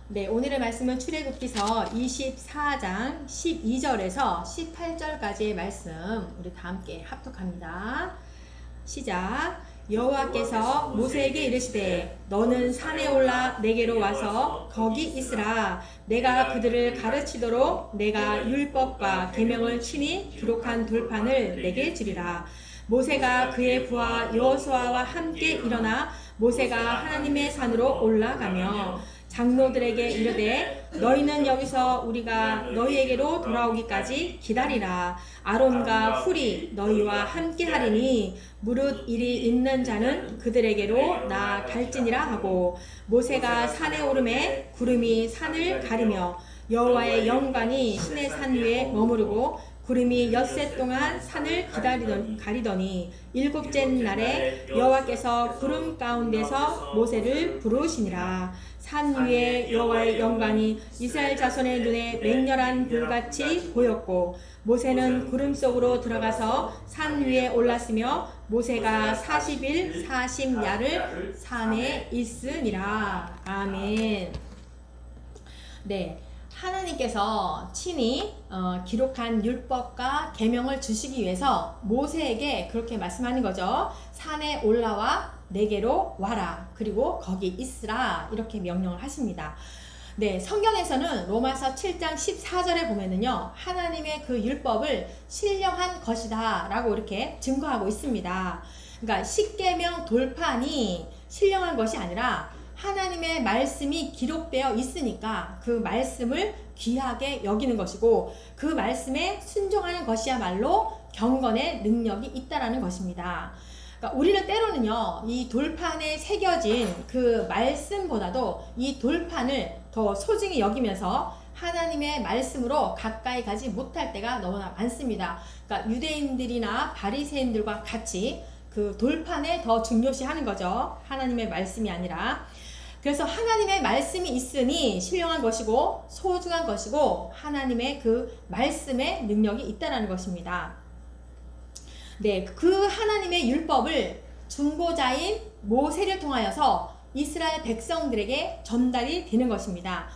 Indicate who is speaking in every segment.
Speaker 1: 네, 오늘의 말씀은 출애굽기서 24장 12절에서 18절까지의 말씀 우리 다 함께 합독합니다. 시작. 여호와께서 모세에게 이르시되 너는 산에 올라 내게로 와서 거기 있으라. 내가 그들을 가르치도록 내가 율법과 계명을 친히 기록한 돌판을 내게 주리라. 모세가 그의 부하 여호수아와 함께 일어나 모세가 하나님의 산으로 올라가며 장로들에게 이르되 너희는 여기서 우리가 너희에게로 돌아오기까지 기다리라. 아론과 훌이 너희와 함께 하리니 무릇 일이 있는 자는 그들에게로 나갈지니라 하고, 모세가 산에 오르매 구름이 산을 가리며 여호와의 영광이 시내 산 위에 머무르고 구름이 엿새 동안 산을 가리더니 일곱째 날에 여호와께서 구름 가운데서 모세를 부르시니라. 산 위에 여호와의 영광이 이스라엘 자손의 눈에 맹렬한 불같이 보였고 모세는 구름 속으로 들어가서 산 위에 올랐으며 모세가 40일 40야를 산에 있으니라. 아멘. 네, 하나님께서 친히 기록한 율법과 계명을 주시기 위해서 모세에게 그렇게 말씀하는 거죠. 산에 올라와 내게로 와라. 그리고 거기 있으라. 이렇게 명령을 하십니다. 네, 성경에서는 로마서 7장 14절에 보면은요, 하나님의 그 율법을 신령한 것이다 라고 이렇게 증거하고 있습니다. 그러니까 십계명 돌판이 신령한 것이 아니라 하나님의 말씀이 기록되어 있으니까 그 말씀을 귀하게 여기는 것이고, 그 말씀에 순종하는 것이야말로 경건의 능력이 있다라는 것입니다. 그러니까 우리는 때로는요, 이 돌판에 새겨진 그 말씀보다도 이 돌판을 더 소중히 여기면서 하나님의 말씀으로 가까이 가지 못할 때가 너무나 많습니다. 그러니까 유대인들이나 바리새인들과 같이 그 돌판에 더 중요시하는 거죠. 하나님의 말씀이 아니라. 그래서 하나님의 말씀이 있으니 신령한 것이고 소중한 것이고 하나님의 그 말씀의 능력이 있다는 것입니다. 네, 그 하나님의 율법을 중보자인 모세를 통하여서 이스라엘 백성들에게 전달이 되는 것입니다.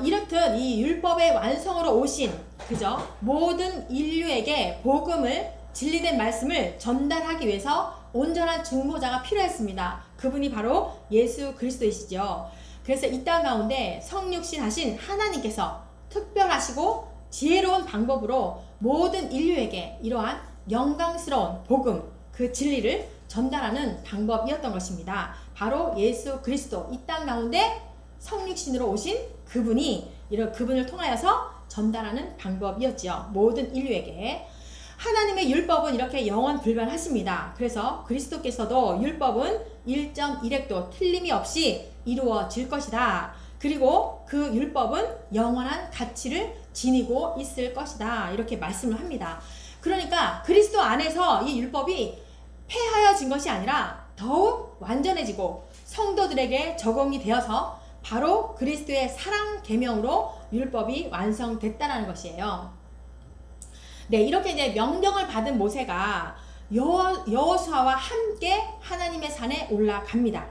Speaker 1: 이렇듯 이 율법의 완성으로 오신 그죠? 모든 인류에게 복음을 진리된 말씀을 전달하기 위해서 온전한 중보자가 필요했습니다. 그분이 바로 예수 그리스도이시죠. 그래서 이 땅 가운데 성육신 하신 하나님께서 특별하시고 지혜로운 방법으로 모든 인류에게 이러한 영광스러운 복음, 그 진리를 전달하는 방법이었던 것입니다. 바로 예수 그리스도, 이 땅 가운데 성육신으로 오신 그분이 이런 그분을 통하여서 전달하는 방법이었지요. 모든 인류에게. 하나님의 율법은 이렇게 영원 불변하십니다. 그래서 그리스도께서도 율법은 1.1획도 틀림이 없이 이루어질 것이다. 그리고 그 율법은 영원한 가치를 지니고 있을 것이다. 이렇게 말씀을 합니다. 그러니까 그리스도 안에서 이 율법이 폐하여진 것이 아니라 더욱 완전해지고 성도들에게 적용이 되어서 바로 그리스도의 사랑 계명으로 율법이 완성됐다는 것이에요. 네, 이렇게 이제 명령을 받은 모세가 여호수아와 함께 하나님의 산에 올라갑니다.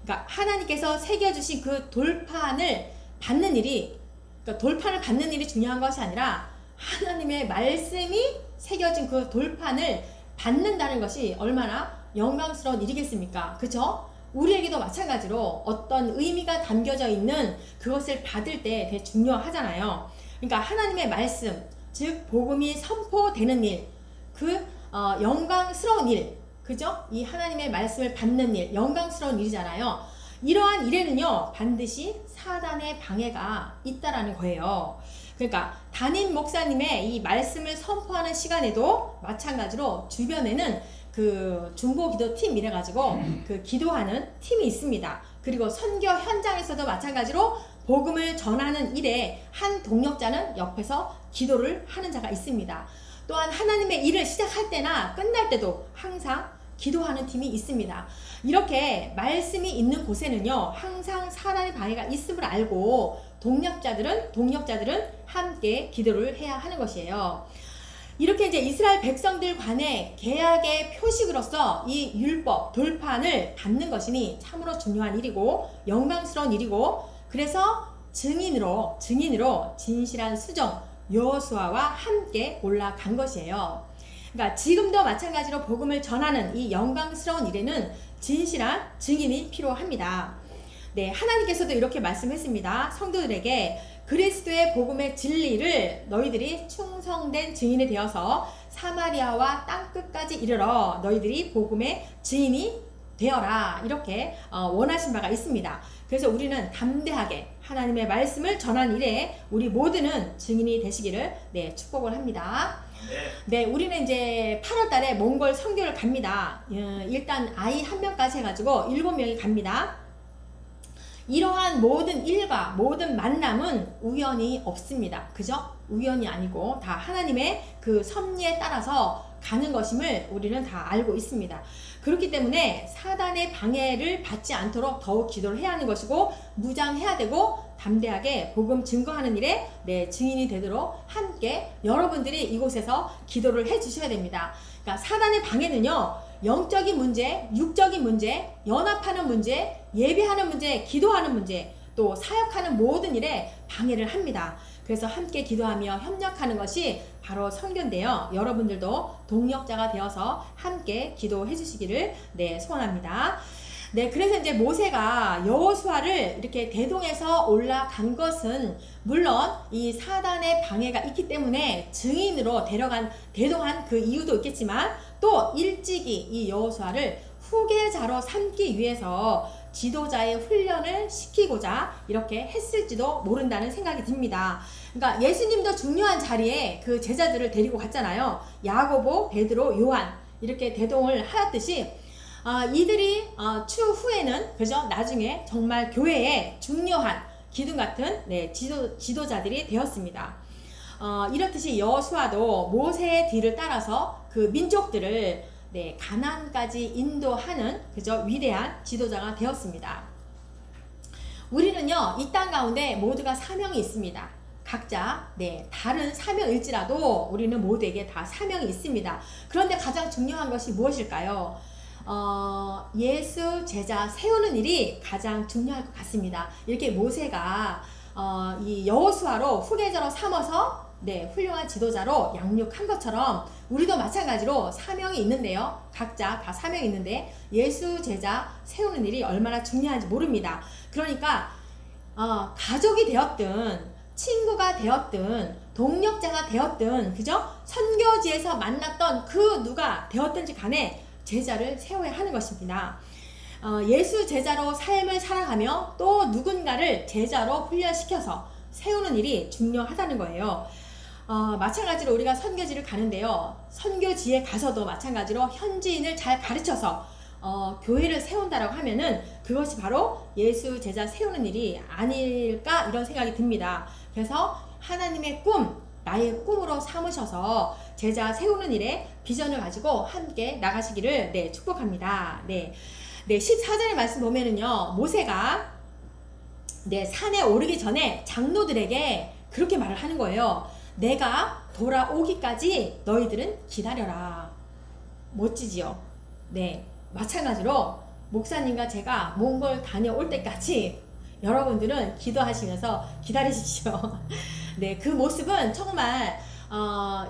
Speaker 1: 그러니까 하나님께서 새겨주신 그 돌판을 받는 일이, 그러니까 돌판을 받는 일이 중요한 것이 아니라 하나님의 말씀이 새겨진 그 돌판을 받는다는 것이 얼마나 영광스러운 일이겠습니까? 그렇죠? 우리에게도 마찬가지로 어떤 의미가 담겨져 있는 그것을 받을 때 되게 중요하잖아요. 그러니까 하나님의 말씀, 즉 복음이 선포되는 일, 그 영광스러운 일, 그죠? 이 하나님의 말씀을 받는 일, 영광스러운 일이잖아요. 이러한 일에는요, 반드시 사단의 방해가 있다라는 거예요. 그러니까 담임 목사님의 이 말씀을 선포하는 시간에도 마찬가지로 주변에는 그 중보 기도 팀 이래가지고 그 기도하는 팀이 있습니다. 그리고 선교 현장에서도 마찬가지로 복음을 전하는 일에 한 동역자는 옆에서 기도를 하는 자가 있습니다. 또한 하나님의 일을 시작할 때나 끝날 때도 항상 기도하는 팀이 있습니다. 이렇게 말씀이 있는 곳에는요, 항상 사단의 방해가 있음을 알고 동역자들은 함께 기도를 해야 하는 것이에요. 이렇게 이제 이스라엘 백성들 간의 계약의 표식으로서 이 율법, 돌판을 받는 것이니 참으로 중요한 일이고 영광스러운 일이고, 그래서 증인으로 진실한 수종 여호수아와 함께 올라간 것이에요. 그러니까 지금도 마찬가지로 복음을 전하는 이 영광스러운 일에는 진실한 증인이 필요합니다. 네, 하나님께서도 이렇게 말씀했습니다. 성도들에게 그리스도의 복음의 진리를 너희들이 충성된 증인이 되어서 사마리아와 땅끝까지 이르러 너희들이 복음의 증인이 되어라, 이렇게 원하신 바가 있습니다. 그래서 우리는 담대하게 하나님의 말씀을 전하는 일에 우리 모두는 증인이 되시기를 축복을 합니다. 네, 우리는 이제 8월 달에 몽골 선교를 갑니다. 일단 아이 한 명까지 해가지고 7명이 갑니다. 이러한 모든 일과 모든 만남은 우연이 없습니다. 그죠? 우연이 아니고 다 하나님의 그 섭리에 따라서 가는 것임을 우리는 다 알고 있습니다. 그렇기 때문에 사단의 방해를 받지 않도록 더욱 기도를 해야 하는 것이고, 무장해야 되고, 담대하게 복음 증거하는 일에 증인이 되도록 함께 여러분들이 이곳에서 기도를 해 주셔야 됩니다. 그러니까 사단의 방해는요, 영적인 문제, 육적인 문제, 연합하는 문제, 예배하는 문제, 기도하는 문제, 또 사역하는 모든 일에 방해를 합니다. 그래서 함께 기도하며 협력하는 것이 바로 선교인데요. 여러분들도 동력자가 되어서 함께 기도해 주시기를 소원합니다. 네, 그래서 이제 모세가 여호수아를 이렇게 대동에서 올라간 것은 물론 이 사단의 방해가 있기 때문에 증인으로 대동한 그 이유도 있겠지만, 또 일찍이 이 여호수아를 후계자로 삼기 위해서 지도자의 훈련을 시키고자 이렇게 했을지도 모른다는 생각이 듭니다. 그러니까 예수님도 중요한 자리에 그 제자들을 데리고 갔잖아요. 야고보, 베드로, 요한 이렇게 대동을 하였듯이 이들이 추후에는 그죠? 나중에 정말 교회에 중요한 기둥 같은 지도자들이 되었습니다. 이렇듯이 여호수아도 모세의 뒤를 따라서 그 민족들을 가나안까지 인도하는 그죠? 위대한 지도자가 되었습니다. 우리는요, 이 땅 가운데 모두가 사명이 있습니다. 각자 다른 사명일지라도 우리는 모두에게 다 사명이 있습니다. 그런데 가장 중요한 것이 무엇일까요? 예수 제자 세우는 일이 가장 중요할 것 같습니다. 이렇게 모세가 이 여호수아로 후계자로 삼아서 훌륭한 지도자로 양육한 것처럼 우리도 마찬가지로 사명이 있는데요. 각자 다 사명이 있는데 예수 제자 세우는 일이 얼마나 중요한지 모릅니다. 그러니까 가족이 되었든 친구가 되었든 동력자가 되었든 그죠? 선교지에서 만났던 그 누가 되었든지 간에 제자를 세워야 하는 것입니다. 예수 제자로 삶을 살아가며 또 누군가를 제자로 훈련시켜서 세우는 일이 중요하다는 거예요. 마찬가지로 우리가 선교지를 가는데요. 선교지에 가서도 마찬가지로 현지인을 잘 가르쳐서 교회를 세운다라고 하면은 그것이 바로 예수 제자 세우는 일이 아닐까, 이런 생각이 듭니다. 그래서 하나님의 꿈, 나의 꿈으로 삼으셔서 제자 세우는 일에 비전을 가지고 함께 나가시기를 축복합니다. 14절의 말씀 보면은요, 모세가 산에 오르기 전에 장로들에게 그렇게 말을 하는 거예요. 내가 돌아오기까지 너희들은 기다려라. 멋지지요? 마찬가지로 목사님과 제가 몽골 다녀올 때까지 여러분들은 기도하시면서 기다리십시오. 그 모습은 정말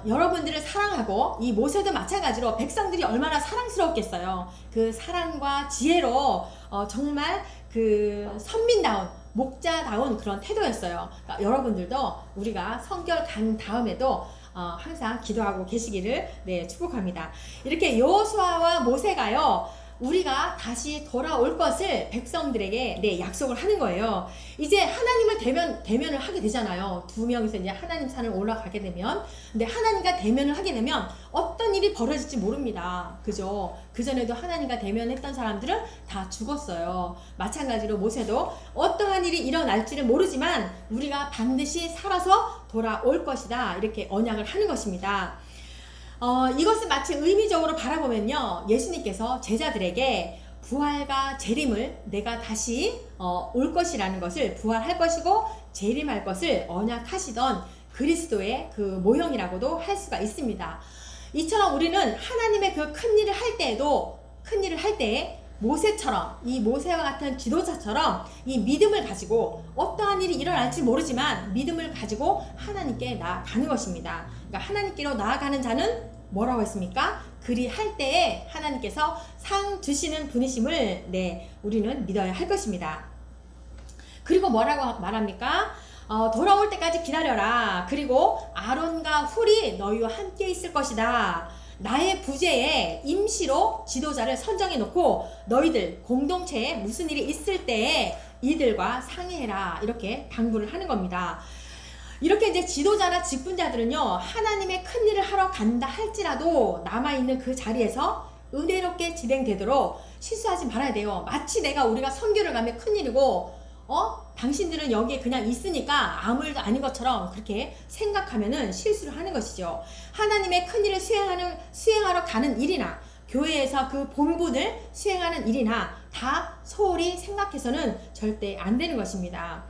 Speaker 1: 여러분들을 사랑하고, 이 모세도 마찬가지로 백성들이 얼마나 사랑스러웠겠어요. 그 사랑과 지혜로 정말 그 선민다운 목자다운 그런 태도였어요. 그러니까 여러분들도 우리가 선교를 간 다음에도 항상 기도하고 계시기를 축복합니다. 이렇게 여호수아와 모세가요, 우리가 다시 돌아올 것을 백성들에게 약속을 하는 거예요. 이제 하나님을 대면을 하게 되잖아요. 두 명이서 이제 하나님 산을 올라가게 되면, 근데 하나님과 대면을 하게 되면 어떤 일이 벌어질지 모릅니다. 그죠? 그전에도 하나님과 대면했던 사람들은 다 죽었어요. 마찬가지로 모세도 어떠한 일이 일어날지를 모르지만 우리가 반드시 살아서 돌아올 것이다, 이렇게 언약을 하는 것입니다. 이것을 마치 의미적으로 바라보면요, 예수님께서 제자들에게 부활과 재림을 내가 다시 올 것이라는 것을, 부활할 것이고 재림할 것을 언약하시던 그리스도의 그 모형이라고도 할 수가 있습니다. 이처럼 우리는 하나님의 그 큰 일을 할 때에도, 큰 일을 할 때에 모세처럼, 이 모세와 같은 지도자처럼 이 믿음을 가지고 어떠한 일이 일어날지 모르지만 믿음을 가지고 하나님께 나아가는 것입니다. 그러니까 하나님께로 나아가는 자는 뭐라고 했습니까? 그리할 때에 하나님께서 상 주시는 분이심을 우리는 믿어야 할 것입니다. 그리고 뭐라고 말합니까? 돌아올 때까지 기다려라. 그리고 아론과 훌이 너희와 함께 있을 것이다. 나의 부재에 임시로 지도자를 선정해 놓고 너희들 공동체에 무슨 일이 있을 때에 이들과 상의해라. 이렇게 당부를 하는 겁니다. 이렇게 이제 지도자나 직분자들은요, 하나님의 큰 일을 하러 간다 할지라도 남아있는 그 자리에서 은혜롭게 진행되도록 실수하지 말아야 돼요. 마치 우리가 선교를 가면 큰일이고, 당신들은 여기에 그냥 있으니까 아무 일도 아닌 것처럼 그렇게 생각하면은 실수를 하는 것이죠. 하나님의 큰 일을 수행하러 가는 일이나 교회에서 그 본분을 수행하는 일이나 다 소홀히 생각해서는 절대 안 되는 것입니다.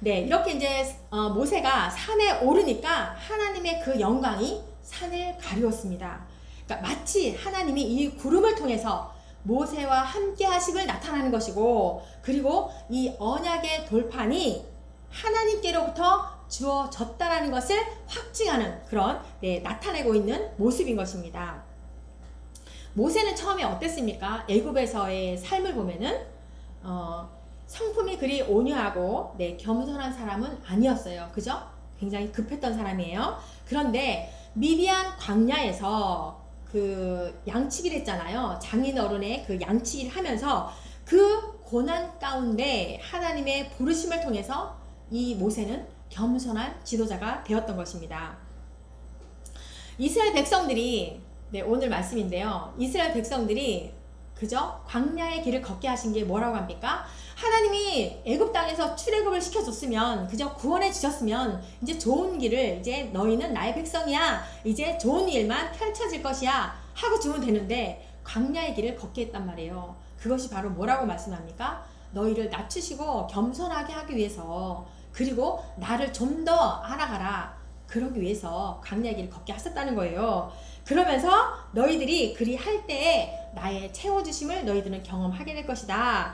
Speaker 1: 이렇게 이제 모세가 산에 오르니까 하나님의 그 영광이 산을 가리웠습니다. 그러니까 마치 하나님이 이 구름을 통해서 모세와 함께 하심을 나타나는 것이고, 그리고 이 언약의 돌판이 하나님께로부터 주어졌다라는 것을 확증하는 그런 나타내고 있는 모습인 것입니다. 모세는 처음에 어땠습니까? 애굽에서의 삶을 보면은 성품이 그리 온유하고 겸손한 사람은 아니었어요. 그죠? 굉장히 급했던 사람이에요. 그런데 미디안 광야에서 그 양치기를 했잖아요. 장인어른의 그 양치기를 하면서 그 고난 가운데 하나님의 부르심을 통해서 이 모세는 겸손한 지도자가 되었던 것입니다. 이스라엘 백성들이 오늘 말씀인데요. 이스라엘 백성들이 그죠? 광야의 길을 걷게 하신 게 뭐라고 합니까? 하나님이 애굽 땅에서 출애굽을 시켜줬으면, 그저 구원해 주셨으면 이제 좋은 길을, 이제 너희는 나의 백성이야, 이제 좋은 일만 펼쳐질 것이야 하고 주면 되는데 광야의 길을 걷게 했단 말이에요. 그것이 바로 뭐라고 말씀합니까? 너희를 낮추시고 겸손하게 하기 위해서, 그리고 나를 좀 더 알아가라, 그러기 위해서 광야의 길을 걷게 하셨다는 거예요. 그러면서 너희들이 그리할 때에 나의 채워주심을 너희들은 경험하게 될 것이다.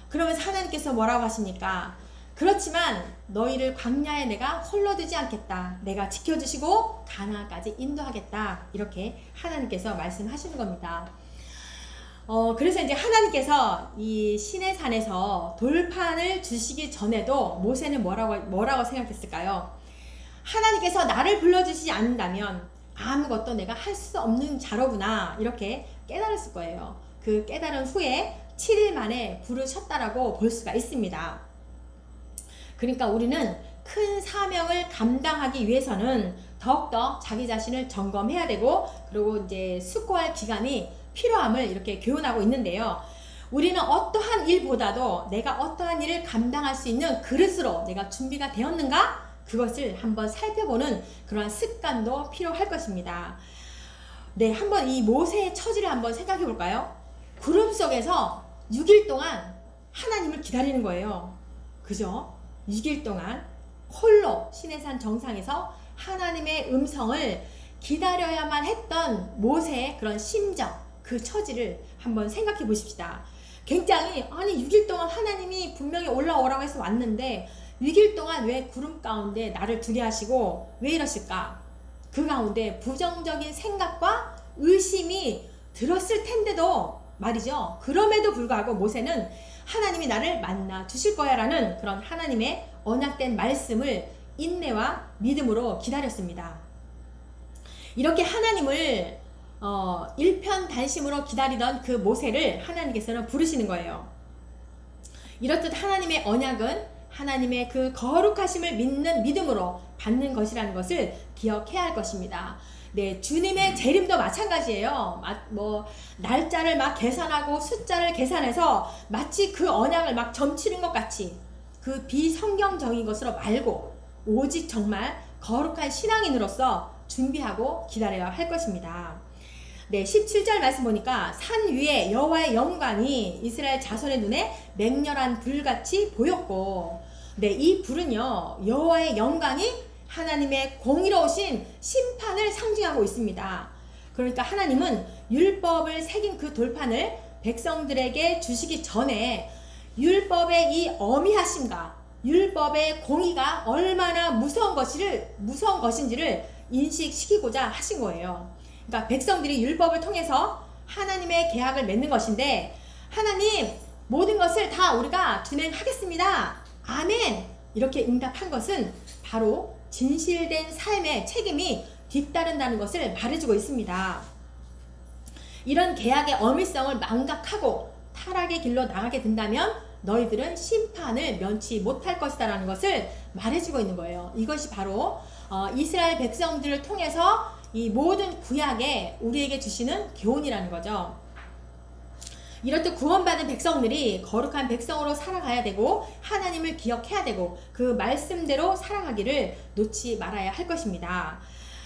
Speaker 1: 그러면서 하나님께서 뭐라고 하십니까? 그렇지만 너희를 광야에 내가 홀로 두지 않겠다. 내가 지켜주시고 가나안까지 인도하겠다. 이렇게 하나님께서 말씀하시는 겁니다. 그래서 이제 하나님께서 이 시내산에서 돌판을 주시기 전에도 모세는 뭐라고 생각했을까요? 하나님께서 나를 불러주시지 않는다면 아무것도 내가 할 수 없는 자로구나, 이렇게 깨달았을 거예요. 그 깨달은 후에 7일 만에 부르셨다라고 볼 수가 있습니다. 그러니까 우리는 큰 사명을 감당하기 위해서는 더욱더 자기 자신을 점검해야 되고, 그리고 이제 숙고할 기간이 필요함을 이렇게 교훈하고 있는데요. 우리는 어떠한 일보다도 내가 어떠한 일을 감당할 수 있는 그릇으로 내가 준비가 되었는가? 그것을 한번 살펴보는 그러한 습관도 필요할 것입니다. 한번 이 모세의 처지를 한번 생각해 볼까요? 구름 속에서 6일 동안 하나님을 기다리는 거예요. 그죠? 6일 동안 홀로 시내산 정상에서 하나님의 음성을 기다려야만 했던 모세의 그런 심정, 그 처지를 한번 생각해 보십시다. 굉장히, 아니 6일 동안 하나님이 분명히 올라오라고 해서 왔는데 6일 동안 왜 구름 가운데 나를 두게 하시고 왜 이러실까? 그 가운데 부정적인 생각과 의심이 들었을 텐데도 말이죠. 그럼에도 불구하고 모세는 하나님이 나를 만나 주실 거야 라는 그런 하나님의 언약된 말씀을 인내와 믿음으로 기다렸습니다. 이렇게 하나님을 일편단심으로 기다리던 그 모세를 하나님께서는 부르시는 거예요. 이렇듯 하나님의 언약은 하나님의 그 거룩하심을 믿는 믿음으로 받는 것이라는 것을 기억해야 할 것입니다. 주님의 재림도 마찬가지예요. 날짜를 막 계산하고 숫자를 계산해서 마치 그 언약을 막 점치는 것 같이 그 비성경적인 것으로 말고 오직 정말 거룩한 신앙인으로서 준비하고 기다려야 할 것입니다. 17절 말씀 보니까 산 위에 여호와의 영광이 이스라엘 자손의 눈에 맹렬한 불같이 보였고, 이 불은요 여호와의 영광이 하나님의 공의로우신 심판을 상징하고 있습니다. 그러니까 하나님은 율법을 새긴 그 돌판을 백성들에게 주시기 전에 율법의 이 어미하심과 율법의 공의가 얼마나 무서운 것인지를 인식시키고자 하신 거예요. 그러니까 백성들이 율법을 통해서 하나님의 계약을 맺는 것인데, 하나님 모든 것을 다 우리가 준행하겠습니다, 아멘, 이렇게 응답한 것은 바로 진실된 삶의 책임이 뒤따른다는 것을 말해주고 있습니다. 이런 계약의 어밀성을 망각하고 타락의 길로 나가게 된다면 너희들은 심판을 면치 못할 것이다 라는 것을 말해주고 있는 거예요. 이것이 바로 이스라엘 백성들을 통해서 이 모든 구약에 우리에게 주시는 교훈이라는 거죠. 이렇듯 구원받은 백성들이 거룩한 백성으로 살아가야 되고 하나님을 기억해야 되고 그 말씀대로 살아가기를 놓지 말아야 할 것입니다.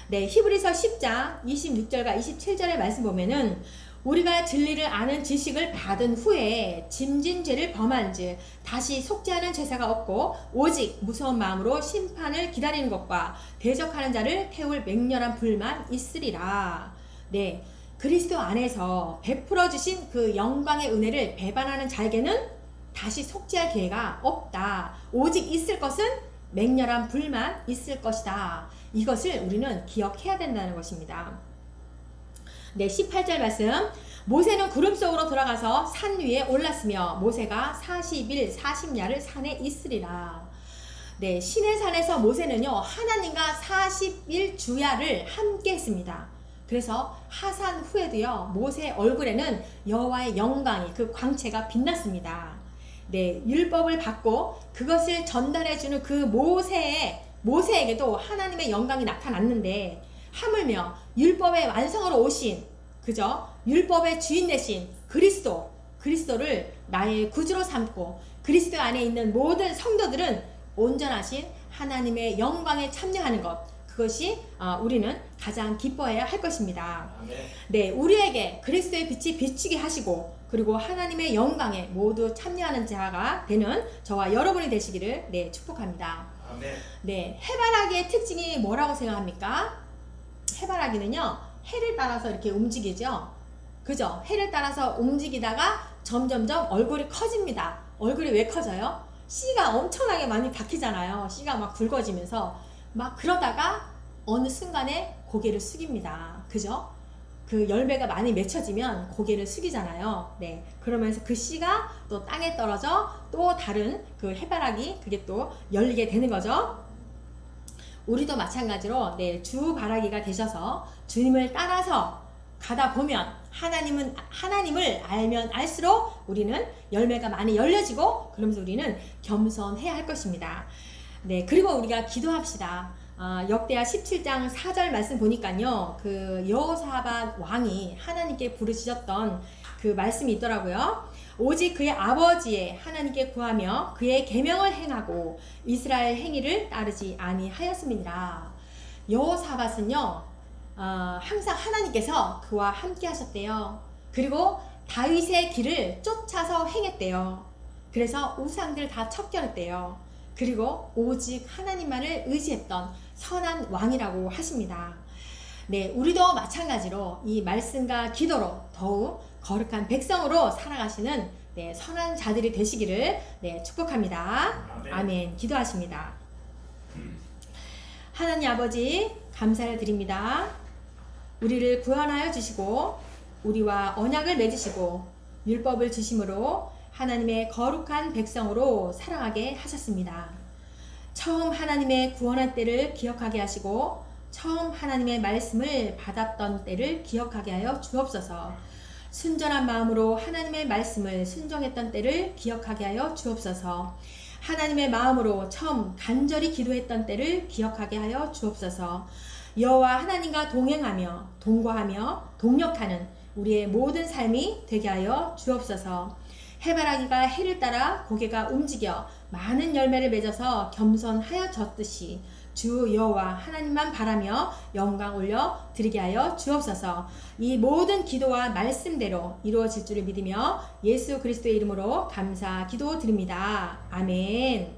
Speaker 1: 네, 히브리서 10장 26절과 27절의 말씀 보면은 우리가 진리를 아는 지식을 받은 후에 짐진 죄를 범한즉 다시 속죄하는 제사가 없고 오직 무서운 마음으로 심판을 기다리는 것과 대적하는 자를 태울 맹렬한 불만 있으리라. 네, 그리스도 안에서 베풀어 주신 그 영광의 은혜를 배반하는 자에게는 다시 속죄할 기회가 없다. 오직 있을 것은 맹렬한 불만 있을 것이다. 이것을 우리는 기억해야 된다는 것입니다. 네, 18절 말씀. 모세는 구름 속으로 들어가서 산 위에 올랐으며 모세가 40일 40야를 산에 있으리라. 네, 시내산에서 모세는요 하나님과 40일 주야를 함께 했습니다. 그래서 하산 후에도요 모세 얼굴에는 여호와의 영광이, 그 광채가 빛났습니다. 네, 율법을 받고 그것을 전달해주는 그 모세에게도 하나님의 영광이 나타났는데, 하물며 율법의 완성으로 오신, 그죠? 율법의 주인 되신 그리스도를 나의 구주로 삼고 그리스도 안에 있는 모든 성도들은 온전하신 하나님의 영광에 참여하는 것, 그것이 우리는 가장 기뻐해야 할 것입니다. 네, 우리에게 그리스도의 빛이 비추게 하시고 그리고 하나님의 영광에 모두 참여하는 자가 되는 저와 여러분이 되시기를 축복합니다. 네, 해바라기의 특징이 뭐라고 생각합니까? 해바라기는요 해를 따라서 이렇게 움직이죠. 그죠? 해를 따라서 움직이다가 점점점 얼굴이 커집니다. 얼굴이 왜 커져요? 씨가 엄청나게 많이 박히잖아요. 씨가 막 굵어지면서 막 그러다가 어느 순간에 고개를 숙입니다. 그죠? 그 열매가 많이 맺혀지면 고개를 숙이잖아요. 네, 그러면서 그 씨가 또 땅에 떨어져 또 다른 그 해바라기, 그게 또 열리게 되는 거죠. 우리도 마찬가지로 주바라기가 되셔서 주님을 따라서 가다 보면 하나님을 알면 알수록 우리는 열매가 많이 열려지고, 그러면서 우리는 겸손해야 할 것입니다. 네, 그리고 우리가 기도합시다. 역대하 17장 4절 말씀 보니까요, 그 여호사밧 왕이 하나님께 부르짖었던 그 말씀이 있더라고요. 오직 그의 아버지의 하나님께 구하며 그의 계명을 행하고 이스라엘 행위를 따르지 아니하였습니다. 여호사밧은요 항상 하나님께서 그와 함께 하셨대요. 그리고 다윗의 길을 쫓아서 행했대요. 그래서 우상들 다 척결했대요. 그리고 오직 하나님만을 의지했던 선한 왕이라고 하십니다. 네, 우리도 마찬가지로 이 말씀과 기도로 더욱 거룩한 백성으로 살아가시는 선한 자들이 되시기를 축복합니다. 아멘. 기도하십니다. 하나님 아버지, 감사를 드립니다. 우리를 구원하여 주시고 우리와 언약을 맺으시고 율법을 주심으로 하나님의 거룩한 백성으로 살아가게 하셨습니다. 처음 하나님의 구원할 때를 기억하게 하시고 처음 하나님의 말씀을 받았던 때를 기억하게 하여 주옵소서. 순전한 마음으로 하나님의 말씀을 순종했던 때를 기억하게 하여 주옵소서. 하나님의 마음으로 처음 간절히 기도했던 때를 기억하게 하여 주옵소서. 여호와 하나님과 동행하며 동거하며 동력하는 우리의 모든 삶이 되게 하여 주옵소서. 해바라기가 해를 따라 고개가 움직여 많은 열매를 맺어서 겸손하여졌듯이 주 여호와 하나님만 바라며 영광 올려 드리게 하여 주옵소서. 이 모든 기도와 말씀대로 이루어질 줄을 믿으며 예수 그리스도의 이름으로 감사 기도 드립니다. 아멘.